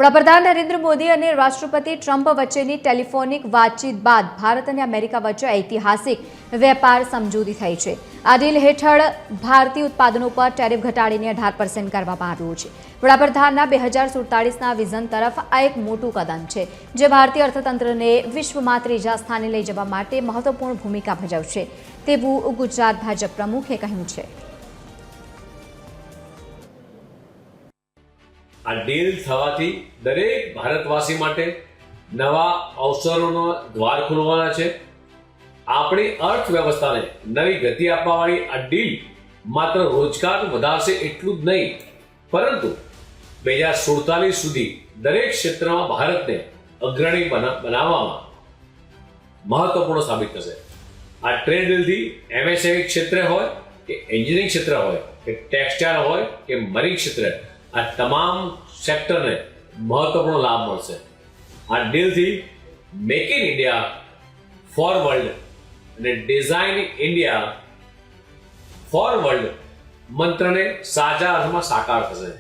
વડાપ્રધાન નરેન્દ્ર મોદી અને રાષ્ટ્રપતિ ટ્રમ્પ વચ્ચેની ટેલિફોનિક વાતચીત બાદ ભારત અને અમેરિકા વચ્ચે ઐતિહાસિક વેપાર સમજૂતી થઈ છે। આ ડીલ હેઠળ ભારતીય ઉત્પાદનો પર ટેરિફ ઘટાડીને 18% કરવામાં આવ્યું છે। વડાપ્રધાનના 2047ના વિઝન તરફ આ એક મોટું કદમ છે, જે ભારતીય અર્થતંત્રને વિશ્વમાં ત્રીજા સ્થાને લઈ જવા માટે મહત્વપૂર્ણ ભૂમિકા ભજવશે, તેવું ગુજરાત ભાજપ પ્રમુખે કહ્યું છે। આ ડીલ થવાથી દરેક ભારતવાસી માટે નવા અવસરોનો દ્વાર ખુલવાના છે। આપણી અર્થવ્યવસ્થાને નવી ગતિ આપવાવાળી આ ડીલ માત્ર રોજગાર વધારશે એટલું જ નહીં, પરંતુ 2047 સુધી દરેક ક્ષેત્રમાં ભારતને અગ્રણી બનાવવામાં મહત્વપૂર્ણ સાબિત થશે। આ ટ્રેડ ડીલથી એમએસએમઈ ક્ષેત્ર હોય કે એન્જિનિયરિંગ ક્ષેત્ર હોય કે ટેક્સટાઇલ હોય કે મરીન ક્ષેત્ર, આ તમામ સેક્ટરને મહત્વપૂર્ણ લાભ મળશે। આ ડીલથી make in India for world અને ડિઝાઇન ઇન્ડિયા ફોર વર્લ્ડ મંત્રને સાચા અર્થમાં સાકાર થશે।